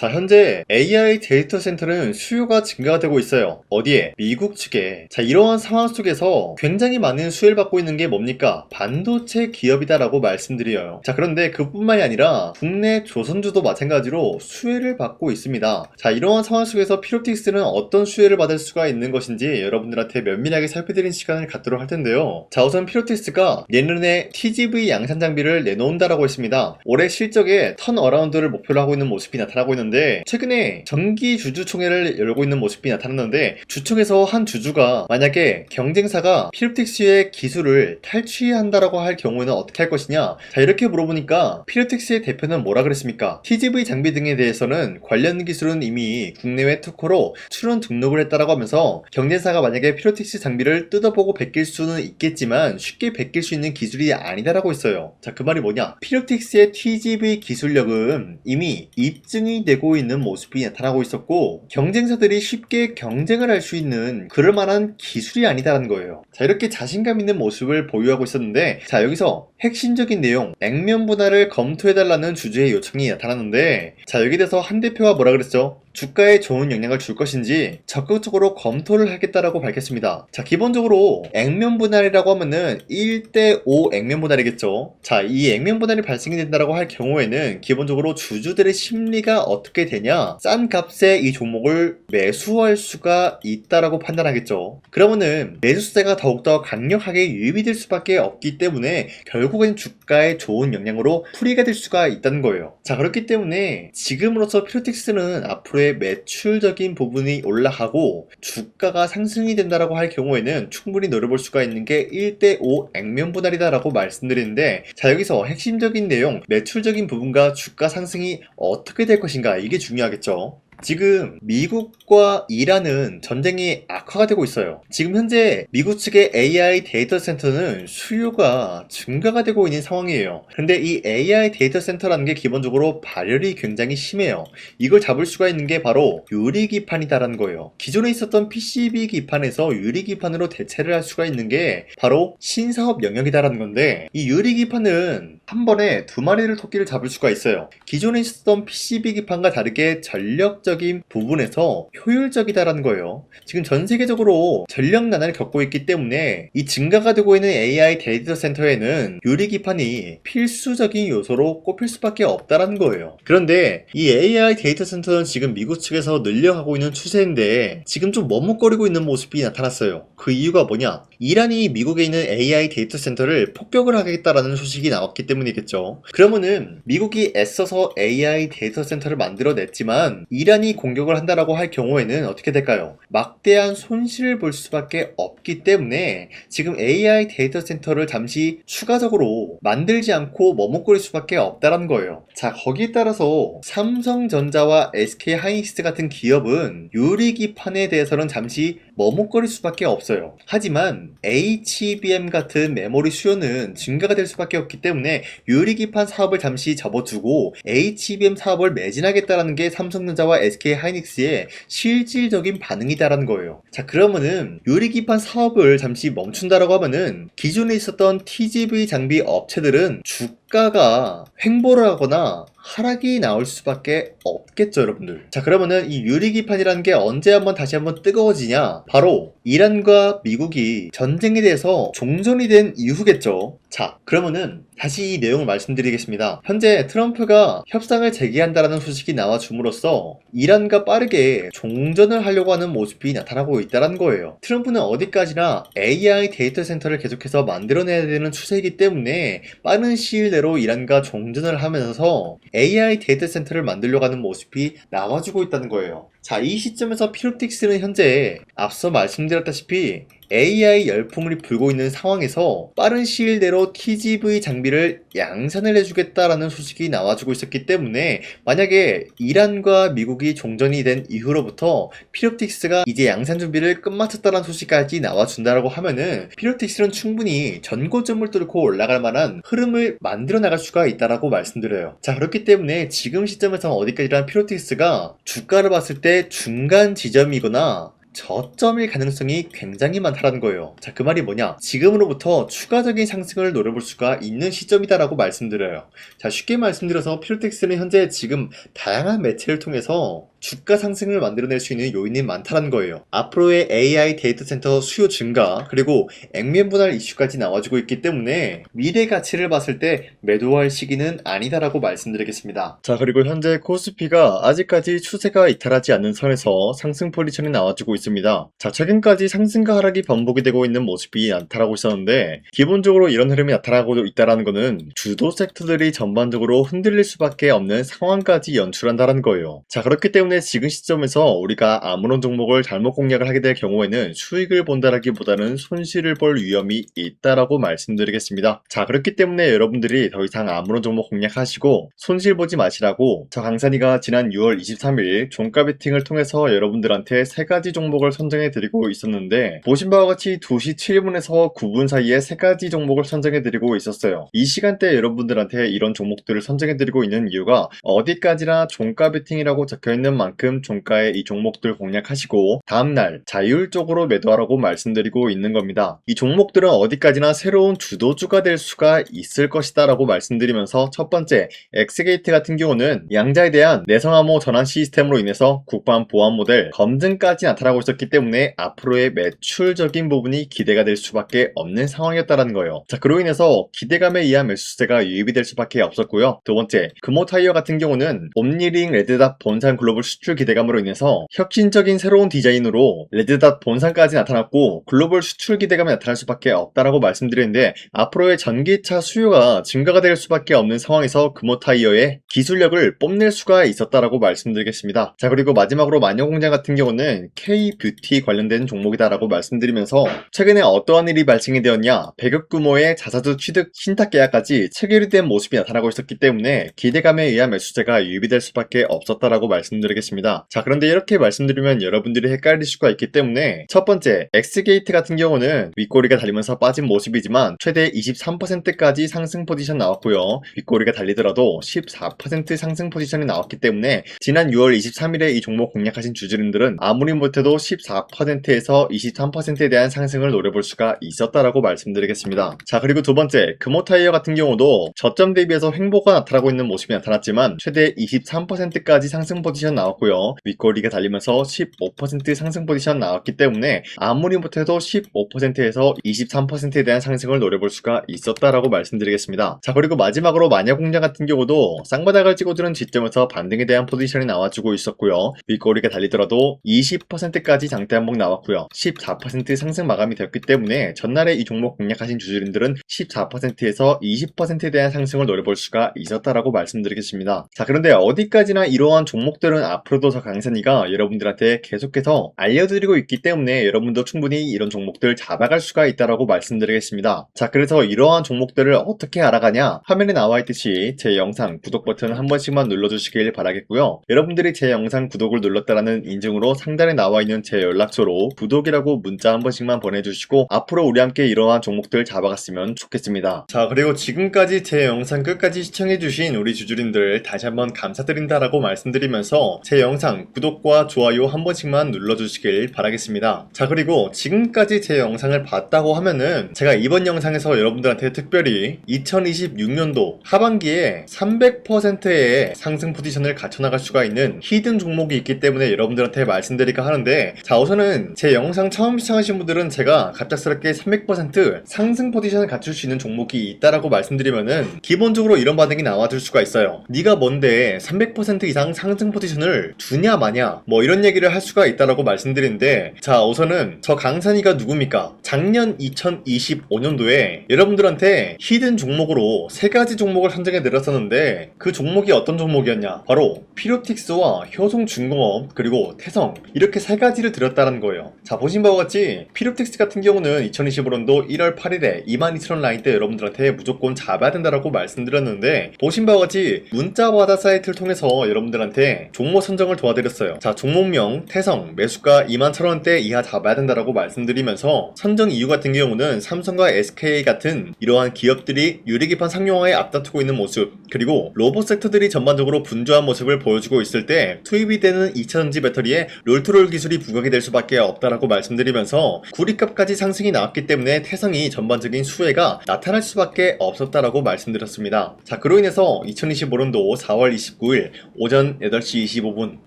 자, 현재 AI 데이터 센터는 수요가 증가가 되고 있어요. 어디에? 미국 측에. 자, 이러한 상황 속에서 굉장히 많은 수혜를 받고 있는 게 뭡니까? 반도체 기업이다라고 말씀드려요. 자, 그런데 그뿐만이 아니라 국내 조선주도 마찬가지로 수혜를 받고 있습니다. 자, 이러한 상황 속에서 피로틱스는 어떤 수혜를 받을 수가 있는 것인지 여러분들한테 면밀하게 살펴드리는 시간을 갖도록 할 텐데요. 자, 우선 피로틱스가 내년에 TGV 양산 장비를 내놓는다라고 했습니다. 올해 실적에 턴어라운드를 목표로 하고 있는 모습이 나타나고 있는데, 최근에 정기 주주총회를 열고 있는 모습이 나타났는데, 주총에서 한 주주가 만약에 경쟁사가 피로틱스의 기술을 탈취한다라고 할 경우에는 어떻게 할 것이냐, 자, 이렇게 물어보니까 피로틱스의 대표는 뭐라 그랬습니까? TGV 장비 등에 대해서는 관련 기술은 이미 국내외 특허로 출원 등록을 했다라고 하면서, 경쟁사가 만약에 피로틱스 장비를 뜯어보고 베낄 수는 있겠지만 쉽게 베낄 수 있는 기술이 아니다라고 했어요. 자, 그 말이 뭐냐? 피로틱스의 TGV 기술력은 이미 입증이 되고 있는 모습이 나타나고 있었고, 경쟁사들이 쉽게 경쟁을 할 수 있는 그럴 만한 기술이 아니다라는 거예요. 자, 이렇게 자신감 있는 모습을 보유하고 있었는데, 자, 여기서 핵심적인 내용, 액면 분할을 검토해달라는 주주의 요청이 나타났는데, 자, 여기에 대해서 한 대표가 뭐라 그랬죠? 주가에 좋은 영향을 줄 것인지 적극적으로 검토를 하겠다라고 밝혔습니다. 자, 기본적으로 액면 분할이라고 하면은 1대5 액면 분할이겠죠. 자, 이 액면 분할이 발생이 된다라고 할 경우에는 기본적으로 주주들의 심리가 어떻게 되냐, 싼 값에 이 종목을 매수할 수가 있다라고 판단하겠죠. 그러면은 매수세가 더욱더 강력하게 유입이 될 수밖에 없기 때문에 결국엔 주가에 좋은 영향으로 풀이가 될 수가 있다는 거예요. 자, 그렇기 때문에 지금으로서 피로틱스는 앞으로의 매출적인 부분이 올라가고 주가가 상승이 된다라고 할 경우에는 충분히 노려볼 수가 있는 게 1대5 액면 분할이다라고 말씀드리는데, 자, 여기서 핵심적인 내용, 매출적인 부분과 주가 상승이 어떻게 될 것인가, 이게 중요하겠죠. 지금 미국과 이란은 전쟁이 악화가 되고 있어요. 지금 현재 미국 측의 AI 데이터 센터는 수요가 증가가 되고 있는 상황이에요. 근데 이 AI 데이터 센터라는 게 기본적으로 발열이 굉장히 심해요. 이걸 잡을 수가 있는 게 바로 유리기판이다라는 거예요. 기존에 있었던 PCB 기판에서 유리기판으로 대체를 할 수가 있는 게 바로 신사업 영역이다라는 건데, 이 유리기판은 한 번에 두 마리를 토끼를 잡을 수가 있어요. 기존에 있었던 PCB 기판과 다르게 전력적인 부분에서 효율적이다라는 거예요. 지금 전 세계적으로 전력 난을 겪고 있기 때문에 이 증가가 되고 있는 AI 데이터 센터에는 유리기판이 필수적인 요소로 꼽힐 수밖에 없다라는 거예요. 그런데 이 AI 데이터 센터는 지금 미국 측에서 늘려가고 있는 추세인데 지금 좀 머뭇거리고 있는 모습이 나타났어요. 그 이유가 뭐냐? 이란이 미국에 있는 AI 데이터 센터를 폭격을 하겠다라는 소식이 나왔기 때문이겠죠. 그러면은 미국이 애써서 AI 데이터 센터를 만들어냈지만 이란이 공격을 한다라고 할 경우에는 어떻게 될까요? 막대한 손실을 볼 수밖에 없기 때문에 지금 AI 데이터 센터를 잠시 추가적으로 만들지 않고 머뭇거릴 수밖에 없다는 거예요. 자, 거기에 따라서 삼성전자와 SK하이닉스 같은 기업은 유리기판에 대해서는 잠시 머뭇거릴 수밖에 없어요. 하지만 HBM 같은 메모리 수요는 증가가 될 수밖에 없기 때문에 유리기판 사업을 잠시 접어두고 HBM 사업을 매진하겠다라는 게 삼성전자와 SK하이닉스의 실질적인 반응이다라는 거예요. 자, 그러면은 유리기판 사업을 잠시 멈춘다라고 하면은 기존에 있었던 TGV 장비 업체들은 주가가 횡보를 하거나 하락이 나올 수밖에 없겠죠, 여러분들. 자, 그러면은 이 유리기판이라는 게 언제 다시 한번 뜨거워지냐? 바로 이란과 미국이 전쟁에 대해서 종전이 된 이후겠죠. 자, 그러면은 다시 이 내용을 말씀드리겠습니다. 현재 트럼프가 협상을 재개한다라는 소식이 나와 줌으로써 이란과 빠르게 종전을 하려고 하는 모습이 나타나고 있다는 거예요. 트럼프는 어디까지나 AI 데이터 센터를 계속해서 만들어내야 되는 추세이기 때문에 빠른 시일 내로 이란과 종전을 하면서 AI 데이터 센터를 만들려고 하는 모습이 나와주고 있다는 거예요. 자, 이 시점에서 피로틱스는 현재 앞서 말씀드렸다시피 AI 열풍이 불고 있는 상황에서 빠른 시일 내로 TGV 장비를 양산을 해주겠다라는 소식이 나와주고 있었기 때문에 만약에 이란과 미국이 종전이 된 이후로부터 피롭틱스가 이제 양산 준비를 끝마쳤다는 소식까지 나와준다라고 하면은 피롭틱스는 충분히 전고점을 뚫고 올라갈 만한 흐름을 만들어 나갈 수가 있다라고 말씀드려요. 자, 그렇기 때문에 지금 시점에서는 어디까지나 피롭틱스가 주가를 봤을 때 중간 지점이거나 저점일 가능성이 굉장히 많다는 거예요. 자, 그 말이 뭐냐? 지금으로부터 추가적인 상승을 노려볼 수가 있는 시점이다라고 말씀드려요. 자, 쉽게 말씀드려서 피로텍스는 현재 지금 다양한 매체를 통해서 주가 상승을 만들어낼 수 있는 요인이 많다는 거예요. 앞으로의 AI 데이터 센터 수요 증가, 그리고 액면 분할 이슈까지 나와주고 있기 때문에 미래 가치를 봤을 때 매도할 시기는 아니다라고 말씀드리겠습니다. 자, 그리고 현재 코스피가 아직까지 추세가 이탈하지 않는 선에서 상승 포지션이 나와주고 있습니다. 자, 최근까지 상승과 하락이 반복이 되고 있는 모습이 나타나고 있었는데, 기본적으로 이런 흐름이 나타나고 있다는 것은 주도 섹터들이 전반적으로 흔들릴 수밖에 없는 상황까지 연출한다는 거예요. 자, 그렇기 때문에 지금 시점에서 우리가 아무런 종목을 잘못 공략을 하게 될 경우에는 수익을 본다라기보다는 손실을 볼 위험이 있다라고 말씀드리겠습니다. 자, 그렇기 때문에 여러분들이 더 이상 아무런 종목 공략하시고 손실 보지 마시라고 저 강산이가 지난 6월 23일 종가 베팅을 통해서 여러분들한테 3가지 종목을 선정해 드리고 있었는데, 보신 바와 같이 2시 7분에서 9분 사이에 3가지 종목을 선정해 드리고 있었어요. 이 시간대에 여러분들한테 이런 종목들을 선정해 드리고 있는 이유가 어디까지나 종가 베팅이라고 적혀있는 만큼 종가의 이 종목들 공략하시고 다음날 자율적으로 매도하라고 말씀드리고 있는 겁니다. 이 종목들은 어디까지나 새로운 주도주가 될 수가 있을 것이다 라고 말씀드리면서, 첫 번째 엑스게이트 같은 경우는 양자에 대한 내성암호 전환 시스템으로 인해서 국방 보안 모델 검증까지 나타나고 있었기 때문에 앞으로의 매출적인 부분이 기대가 될 수밖에 없는 상황이었다는 거예요. 자, 그로 인해서 기대감에 의한 매수세가 유입이 될 수밖에 없었고요. 두 번째, 금호타이어 같은 경우는 옴니링 레드닷 본산 글로벌 수출 기대감으로 인해서 혁신적인 새로운 디자인으로 레드닷 본산까지 나타났고 글로벌 수출 기대감이 나타날 수밖에 없다라고 말씀드렸는데, 앞으로의 전기차 수요가 증가가 될 수밖에 없는 상황에서 금호타이어의 기술력을 뽐낼 수가 있었다라고 말씀드리겠습니다. 자, 그리고 마지막으로 마녀공장 같은 경우는 K-뷰티 관련된 종목이다라고 말씀드리면서, 최근에 어떠한 일이 발생이 되었냐, 100억 규모의 자사주 취득 신탁 계약까지 체결이 된 모습이 나타나고 있었기 때문에 기대감에 의한 매수세가 유입이 될 수밖에 없었다라고 말씀드리겠습니다. 자, 그런데 이렇게 말씀드리면 여러분들이 헷갈릴 수가 있기 때문에, 첫 번째 엑스게이트 같은 경우는 윗꼬리가 달리면서 빠진 모습이지만 최대 23%까지 상승 포지션 나왔고요. 윗꼬리가 달리더라도 14% 상승 포지션이 나왔기 때문에 지난 6월 23일에 이 종목 공략하신 주주님들은 아무리 못해도 14%에서 23%에 대한 상승을 노려볼 수가 있었다라고 말씀드리겠습니다. 자, 그리고 두 번째 금호타이어 같은 경우도 저점 대비해서 횡보가 나타나고 있는 모습이 나타났지만 최대 23%까지 상승 포지션 나왔고요. 윗꼬리가 달리면서 15% 상승 포지션 나왔기 때문에 아무리 못해도 15%에서 23%에 대한 상승을 노려볼 수가 있었다라고 말씀드리겠습니다. 자, 그리고 마지막으로 마녀공장 같은 경우도 쌍바닥을 찍어주는 지점에서 반등에 대한 포지션이 나와주고 있었고요. 윗꼬리가 달리더라도 20%까지 장대 한봉 나왔고요. 14% 상승 마감이 되었기 때문에 전날에 이 종목 공략하신 주주님들은 14%에서 20%에 대한 상승을 노려볼 수가 있었다라고 말씀드리겠습니다. 자, 그런데 어디까지나 이러한 종목들은 앞으로도 저 강산이가 여러분들한테 계속해서 알려드리고 있기 때문에 여러분도 충분히 이런 종목들 잡아갈 수가 있다라고 말씀드리겠습니다. 자, 그래서 이러한 종목들을 어떻게 알아가냐, 화면에 나와 있듯이 제 영상 구독 버튼 한 번씩만 눌러주시길 바라겠고요. 여러분들이 제 영상 구독을 눌렀다라는 인증으로 상단에 나와 있는 제 연락처로 구독이라고 문자 한 번씩만 보내주시고 앞으로 우리 함께 이러한 종목들 잡아갔으면 좋겠습니다. 자, 그리고 지금까지 제 영상 끝까지 시청해주신 우리 주주님들 다시 한번 감사드린다라고 말씀드리면서 제 영상 구독과 좋아요 한 번씩만 눌러주시길 바라겠습니다. 자, 그리고 지금까지 제 영상을 봤다고 하면은 제가 이번 영상에서 여러분들한테 특별히 2026년도 하반기에 300%의 상승 포지션을 갖춰나갈 수가 있는 히든 종목이 있기 때문에 여러분들한테 말씀드릴까 하는데, 자, 우선은 제 영상 처음 시청하신 분들은 제가 갑작스럽게 300% 상승 포지션을 갖출 수 있는 종목이 있다라고 말씀드리면은 기본적으로 이런 반응이 나와줄 수가 있어요. 네가 뭔데 300% 이상 상승 포지션을 주냐 마냐 뭐 이런 얘기를 할 수가 있다라고 말씀드리는데, 자, 우선은 저 강산이가 누굽니까? 작년 2025년도에 여러분들한테 히든 종목으로 3가지 종목을 선정해 드렸었는데 그 종목이 어떤 종목이었냐? 바로 피로틱스와 효성중공업 그리고 태성, 이렇게 3가지를 드렸다는 거예요. 자, 보신 바와 같이 피로틱스 같은 경우는 2025년도 1월 8일에 22,000원 라인 때 여러분들한테 무조건 잡아야 된다라고 말씀드렸는데, 보신 바와 같이 문자 바다 사이트를 통해서 여러분들한테 종목 선정을 도와드렸어요. 자, 종목명 태성 매수가 21,000원대 이하 잡아야 된다라고 말씀드리면서 선정 이유 같은 경우는 삼성과 SK 같은 이러한 기업들이 유리기판 상용화에 앞다투고 있는 모습, 그리고 로봇 섹터들이 전반적으로 분주한 모습을 보여주고 있을 때 투입이 되는 2차전지 배터리에 롤투롤 기술이 부각이 될 수밖에 없다라고 말씀드리면서 구리값까지 상승이 나왔기 때문에 태성이 전반적인 수혜가 나타날 수밖에 없었다라고 말씀드렸습니다. 자, 그로 인해서 2025년도 4월 29일 오전 8시 25분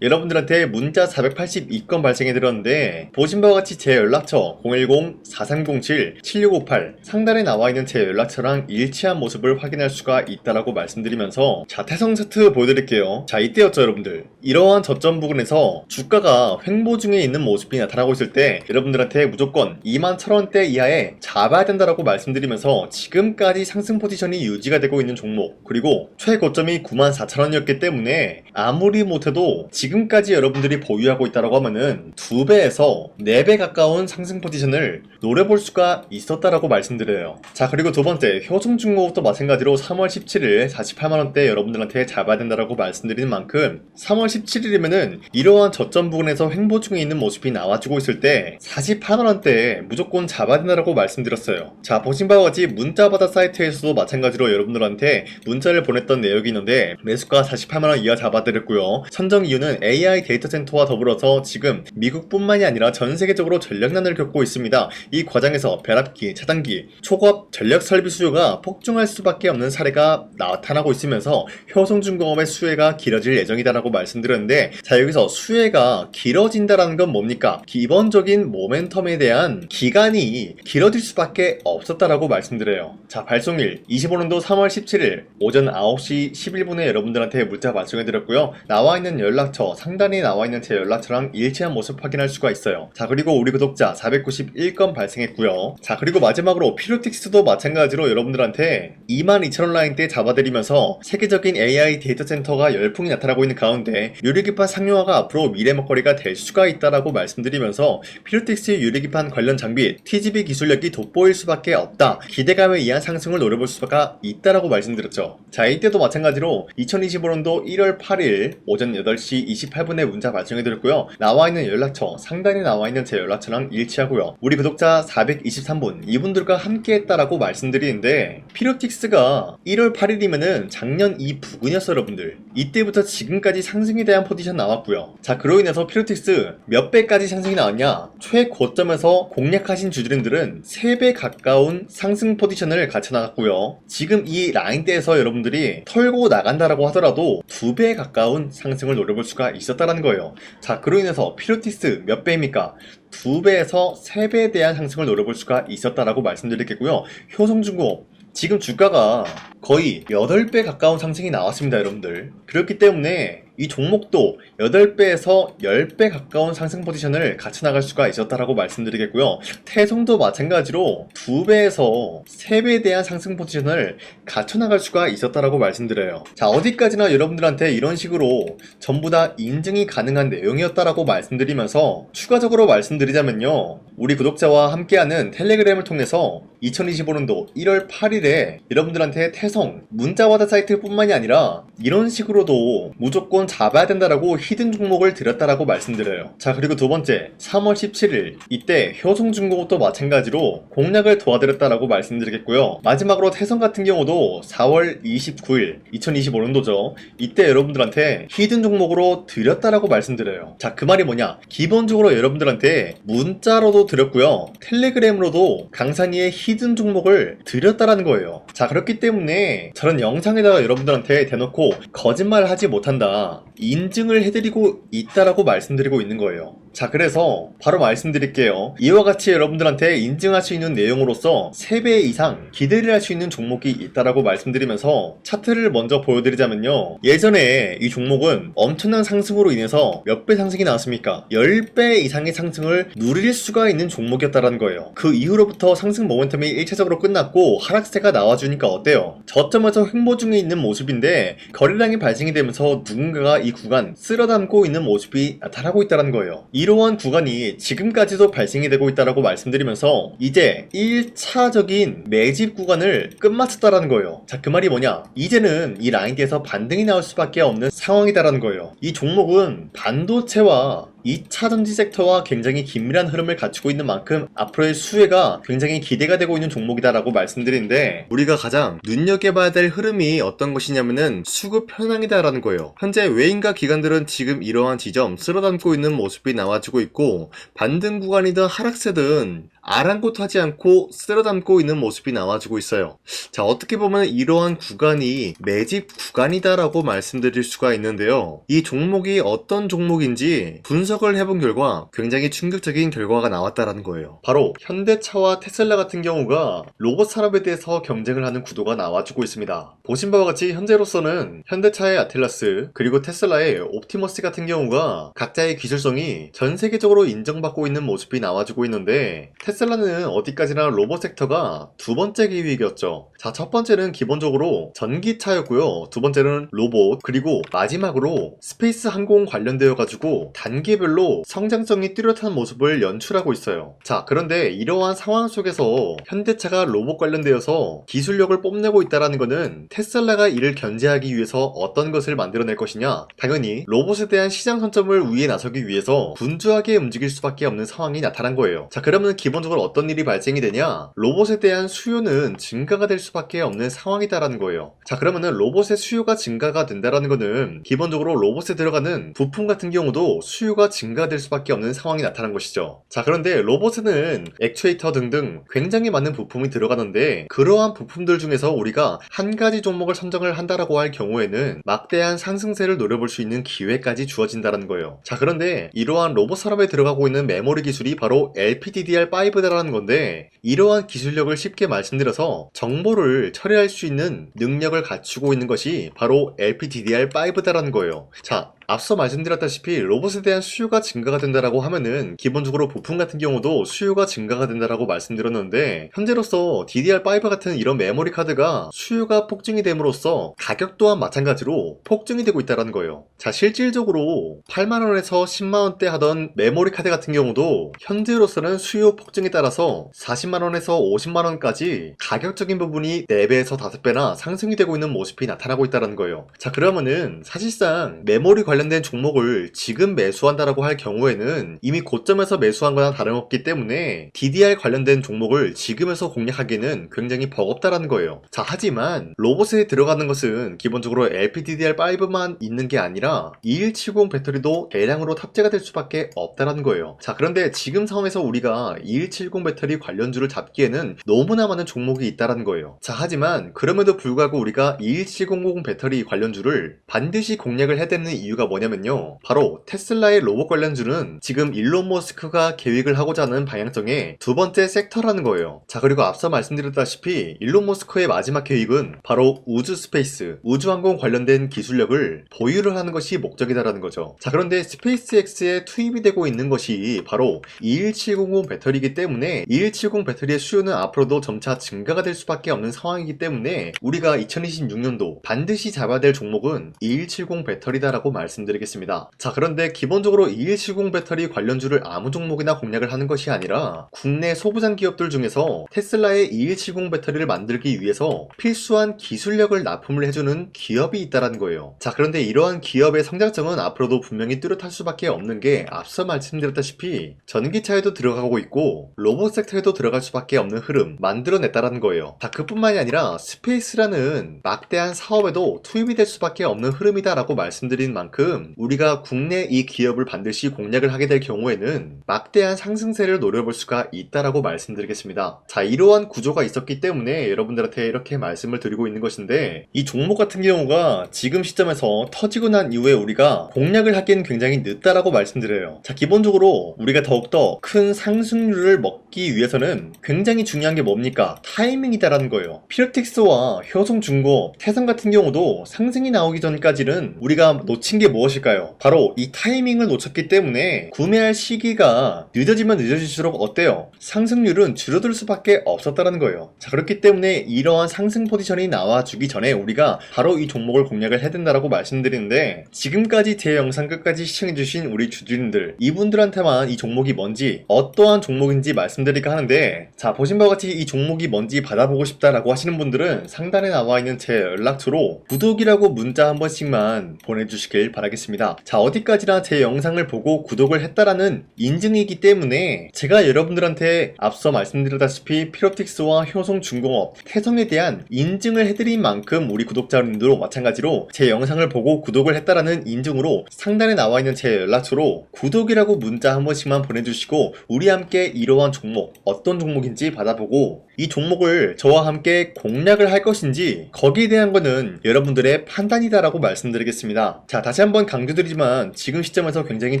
여러분들한테 문자 482건 발생해 드렸는데, 보신 바와 같이 제 연락처 010-4307-7658 상단에 나와 있는 제 연락처랑 일치한 모습을 확인할 수가 있다라고 말씀드리면서, 자, 태성 차트 보여드릴게요. 자, 이때였죠 여러분들. 이러한 저점 부근에서 주가가 횡보 중에 있는 모습이 나타나고 있을 때 여러분들한테 무조건 21,000원대 이하에 잡아야 된다라고 말씀드리면서 지금까지 상승 포지션이 유지가 되고 있는 종목, 그리고 최고점이 94,000원이었기 때문에 아무리 못해도 지금까지 여러분들이 보유하고 있다라고 하면은 2배에서 4배 가까운 상승 포지션을 노려볼 수가 있었다라고 말씀드려요. 자, 그리고 두 번째 효성중공업도 마찬가지로 3월 17일 48만원대 여러분들한테 잡아야 된다라고 말씀드리는 만큼 3월 17일이면은 이러한 저점 부근에서 횡보 중에 있는 모습이 나와주고 있을 때 48만원대에 무조건 잡아야 된다라고 말씀드렸어요. 자, 보신 바와 같이 문자바다 사이트에서도 마찬가지로 여러분들한테 문자를 보냈던 내역이 있는데 매수가 48만원 이하 잡아드렸고요. 선정 이유는 AI 데이터 센터와 더불어서 지금 미국뿐만이 아니라 전 세계적으로 전력난을 겪고 있습니다. 이 과정에서 벼락기, 차단기, 초고압 전력 설비 수요가 폭증할 수밖에 없는 사례가 나타나고 있으면서 효성중공업의 수혜가 길어질 예정이다라고 말씀드렸는데, 자, 여기서 수혜가 길어진다라는 건 뭡니까? 기본적인 모멘텀에 대한 기간이 길어질 수밖에 없었다라고 말씀드려요. 자, 발송일 25년도 3월 17일 오전 9시 11분에 여러분들한테 문자 발송해드렸고요. 나와있는 연락처, 상단에 나와있는 제 연락처랑 일치한 모습 확인할 수가 있어요. 자, 그리고 우리 구독자 491건 발생했고요. 자, 그리고 마지막으로 피로틱스도 마찬가지로 여러분들한테 22,000원 라인대 잡아드리면서 세계적인 AI 데이터 센터가 열풍이 나타나고 있는 가운데 유리기판 상용화가 앞으로 미래 먹거리가 될 수가 있다라고 말씀드리면서 피로틱스 유리기판 관련 장비 TGV 기술력이 돋보일 수밖에 없다, 기대감에 의한 상승을 노려볼 수가 있다라고 말씀드렸죠. 자, 이때도 마찬가지로 2025년도 1월 8일 오전 8시 28분에 문자 발송해드렸고요. 나와있는 연락처, 상단에 나와있는 제 연락처랑 일치하고요. 우리 구독자 423분 이분들과 함께 했다라고 말씀드리는데, 피로틱스가 1월 8일이면은 작년 이 부근이었어요 여러분들. 이때부터 지금까지 상승에 대한 포지션 나왔고요. 자, 그로 인해서 피로틱스 몇 배까지 상승이 나왔냐? 최고점에서 공략하신 주주님들은 3배 가까운 상승 포지션을 갖춰 나갔고요. 지금 이 라인대에서 여러분들이 털고 나간다라고 하더라도 2배 가까운 상승을 노려볼 수가 있었다라는 거예요. 자, 그로 인해서 피로틱스 몇 배입니까? 2배에서 3배에 대한 상승을 노려볼 수가 있었다라고 말씀드리겠고요. 효성중공업 지금 주가가 거의 8배 가까운 상승이 나왔습니다 여러분들. 그렇기 때문에 이 종목도 8배에서 10배 가까운 상승 포지션을 갖춰 나갈 수가 있었다라고 말씀드리겠고요. 태성도 마찬가지로 2배에서 3배에 대한 상승 포지션을 갖춰 나갈 수가 있었다라고 말씀드려요. 자, 어디까지나 여러분들한테 이런 식으로 전부 다 인증이 가능한 내용이었다라고 말씀드리면서 추가적으로 말씀드리자면요, 우리 구독자와 함께하는 텔레그램을 통해서 2025년도 1월 8일에 여러분들한테 태성 문자와다 사이트 뿐만이 아니라 이런 식으로도 무조건 잡아야 된다라고 히든 종목을 드렸다라고 말씀드려요. 자, 그리고 두 번째 3월 17일 이때 효성중공업도 마찬가지로 공략을 도와드렸다라고 말씀드리겠고요. 마지막으로 태성 같은 경우도 4월 29일 2025년도죠. 이때 여러분들한테 히든 종목으로 드렸다라고 말씀드려요. 자, 그 말이 뭐냐? 기본적으로 여러분들한테 문자로도 드렸고요, 텔레그램으로도 강산이의 히든 종목을 드렸다라는 거예요. 자, 그렇기 때문에 저런 영상에다가 여러분들한테 대놓고 거짓말을 하지 못한다, 인증을 해드리고 있다라고 말씀드리고 있는 거예요. 자, 그래서 바로 말씀드릴게요. 이와 같이 여러분들한테 인증할 수 있는 내용으로서 3배 이상 기대를 할 수 있는 종목이 있다라고 말씀드리면서 차트를 먼저 보여드리자면요, 예전에 이 종목은 엄청난 상승으로 인해서 몇 배 상승이 나왔습니까? 10배 이상의 상승을 누릴 수가 있는 종목이었다라는 거예요. 그 이후로부터 상승 모멘텀이 1차적으로 끝났고 하락세가 나와주니까 어때요? 저점에서 횡보 중에 있는 모습인데 거래량이 발생이 되면서 누군가가 이 구간 쓸어담고 있는 모습이 나타나고 있다는 거예요. 이 이러한 구간이 지금까지도 발생이 되고 있다라고 말씀드리면서 이제 1차적인 매집 구간을 끝마쳤다라는 거예요. 자, 그 말이 뭐냐? 이제는 이 라인대에서 반등이 나올 수밖에 없는 상황이다라는 거예요. 이 종목은 반도체와 2차 전지 섹터와 굉장히 긴밀한 흐름을 갖추고 있는 만큼 앞으로의 수혜가 굉장히 기대가 되고 있는 종목이다라고 말씀드리는데, 우리가 가장 눈여겨봐야 될 흐름이 어떤 것이냐면은 수급 현황이다라는 거예요. 현재 외인과 기관들은 지금 이러한 지점 쓸어담고 있는 모습이 나와주고 있고, 반등 구간이든 하락세든 아랑곳하지 않고 쓸어담고 있는 모습이 나와주고 있어요. 자, 어떻게 보면 이러한 구간이 매집 구간이다라고 말씀드릴 수가 있는데요. 이 종목이 어떤 종목인지 분석을 해본 결과 굉장히 충격적인 결과가 나왔다라는 거예요. 바로 현대차와 테슬라 같은 경우가 로봇 산업에 대해서 경쟁을 하는 구도가 나와주고 있습니다. 보신 바와 같이 현재로서는 현대차의 아틀라스 그리고 테슬라의 옵티머스 같은 경우가 각자의 기술성이 전 세계적으로 인정받고 있는 모습이 나와주고 있는데, 테슬라는 어디까지나 로봇 섹터가 두 번째 기획이었죠. 자, 첫 번째는 기본적으로 전기차였고요. 두 번째는 로봇, 그리고 마지막으로 스페이스 항공 관련되어 가지고 단계별로 성장성이 뚜렷한 모습을 연출하고 있어요. 자, 그런데 이러한 상황 속에서 현대차가 로봇 관련되어서 기술력을 뽐내고 있다는 것은 테슬라가 이를 견제하기 위해서 어떤 것을 만들어낼 것이냐? 당연히 로봇에 대한 시장 선점을 위해 나서기 위해서 분주하게 움직일 수밖에 없는 상황이 나타난 거예요. 자, 그러면 기본적으로 어떤 일이 발생이 되냐? 로봇에 대한 수요는 증가가 될 수밖에 없는 상황이다라는 거예요. 자, 그러면은 로봇의 수요가 증가가 된다라는 거는 기본적으로 로봇에 들어가는 부품 같은 경우도 수요가 증가될 수밖에 없는 상황이 나타난 것이죠. 자, 그런데 로봇에는 액추에이터 등등 굉장히 많은 부품이 들어가는데, 그러한 부품들 중에서 우리가 한 가지 종목을 선정을 한다라고 할 경우에는 막대한 상승세를 노려볼 수 있는 기회까지 주어진다는 거예요. 자, 그런데 이러한 로봇 산업에 들어가고 있는 메모리 기술이 바로 LPDDR5다라는 건데, 이러한 기술력을 쉽게 말씀드려서 정보를 처리할 수 있는 능력을 갖추고 있는 것이 바로 LPDDR5다라는 거예요. 자, 앞서 말씀드렸다시피 로봇에 대한 수요가 증가가 된다라고 하면은 기본적으로 부품 같은 경우도 수요가 증가가 된다라고 말씀드렸는데, 현재로서 DDR5 같은 이런 메모리 카드가 수요가 폭증이 됨으로써 가격 또한 마찬가지로 폭증이 되고 있다는 거예요. 자, 실질적으로 8만원에서 10만원대 하던 메모리 카드 같은 경우도 현재로서는 수요 폭증에 따라서 40만원에서 50만원까지 가격적인 부분이 4배에서 5배나 상승이 되고 있는 모습이 나타나고 있다는 거예요. 자, 그러면은 사실상 메모리 관련된 종목을 지금 매수한다라고 할 경우에는 이미 고점에서 매수한 거나 다름없기 때문에 DDR 관련된 종목을 지금에서 공략하기는 굉장히 버겁다라는 거예요. 자, 하지만 로봇에 들어가는 것은 기본적으로 LPDDR5만 있는 게 아니라 2170 배터리도 대량으로 탑재가 될 수밖에 없다라는 거예요. 자, 그런데 지금 상황에서 우리가 2170 배터리 관련주를 잡기에는 너무나 많은 종목이 있다라는 거예요. 자, 하지만 그럼에도 불구하고 우리가 21700 배터리 관련주를 반드시 공략을 해야 되는 이유가 뭐냐면요, 바로 테슬라의 로봇 관련주는 지금 일론 머스크가 계획을 하고자 하는 방향성의 두 번째 섹터라는 거예요. 자, 그리고 앞서 말씀드렸다시피 일론 머스크의 마지막 계획은 바로 우주 스페이스, 우주항공 관련된 기술력을 보유를 하는 것이 목적이다라는 거죠. 자, 그런데 스페이스X에 투입이 되고 있는 것이 바로 21700 배터리이기 때문에 21770 배터리의 수요는 앞으로도 점차 증가가 될 수밖에 없는 상황이기 때문에 우리가 2026년도 반드시 잡아야 될 종목은 2170 배터리다라고 말씀드리겠습니다. 자, 그런데 기본적으로 2170 배터리 관련주를 아무 종목이나 공략을 하는 것이 아니라 국내 소부장 기업들 중에서 테슬라의 2170 배터리를 만들기 위해서 필수한 기술력을 납품을 해주는 기업이 있다는 거예요. 자, 그런데 이러한 기업의 성장성은 앞으로도 분명히 뚜렷할 수밖에 없는 게 앞서 말씀드렸다시피 전기차에도 들어가고 있고 로봇 섹터에도 들어갈 수밖에 없는 흐름 만들어냈다는 거예요. 자, 그뿐만이 아니라 스페이스라는 막대한 사업에도 투입이 될 수밖에 없는 흐름이다라고 말씀드린 만큼 우리가 국내 이 기업을 반드시 공략을 하게 될 경우에는 막대한 상승세를 노려볼 수가 있다라고 말씀드리겠습니다. 자, 이러한 구조가 있었기 때문에 여러분들한테 이렇게 말씀을 드리고 있는 것인데, 이 종목 같은 경우가 지금 시점에서 터지고 난 이후에 우리가 공략을 하기엔 굉장히 늦다라고 말씀드려요. 자, 기본적으로 우리가 더욱더 큰 상승률을 먹기 위해서는 굉장히 중요한 게 뭡니까? 타이밍이다라는 거예요. 피르틱스와 효성중고, 태산 같은 경우도 상승이 나오기 전까지는 우리가 놓친 게 무엇일까요? 바로 이 타이밍을 놓쳤기 때문에 구매할 시기가 늦어지면 늦어질수록 어때요? 상승률은 줄어들 수밖에 없었다는 거예요. 자, 그렇기 때문에 이러한 상승 포지션이 나와주기 전에 우리가 바로 이 종목을 공략을 해야 된다라고 말씀드리는데, 지금까지 제 영상 끝까지 시청해주신 우리 주주님들, 이분들한테만 이 종목이 뭔지, 어떠한 종목인지 말씀드릴까 하는데, 자, 보신 바와 같이 이 종목이 뭔지 받아보고 싶다라고 하시는 분들은 상단에 나와 있는 제 연락처로 구독이라고 문자 한 번씩만 보내주시길 바라겠습니다. 자, 어디까지나 제 영상을 보고 구독을 했다라는 인증이기 때문에 제가 여러분들한테 앞서 말씀드렸다시피 피롭틱스와 효성중공업, 태성에 대한 인증을 해드린 만큼 우리 구독자님들도 마찬가지로 제 영상을 보고 구독을 했다라는 인증으로 상단에 나와 있는 제 연락처로 구독이라고 문자 한 번씩만 보내주시고 우리 함께 이러한 종목, 어떤 종목인지 받아보고 이 종목을 저와 함께 공략을 할 것인지 거기에 대한 거는 여러분들의 판단이다라고 말씀드리겠습니다. 자, 다시 한번 강조드리지만 지금 시점에서 굉장히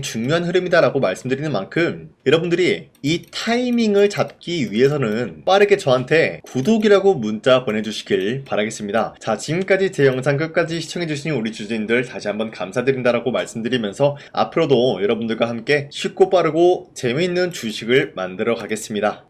중요한 흐름이다라고 말씀드리는 만큼 여러분들이 이 타이밍을 잡기 위해서는 빠르게 저한테 구독이라고 문자 보내주시길 바라겠습니다. 자, 지금까지 제 영상 끝까지 시청해주신 우리 주주님들 다시 한번 감사드린다라고 말씀드리면서 앞으로도 여러분들과 함께 쉽고 빠르고 재미있는 주식을 만들어 가겠습니다.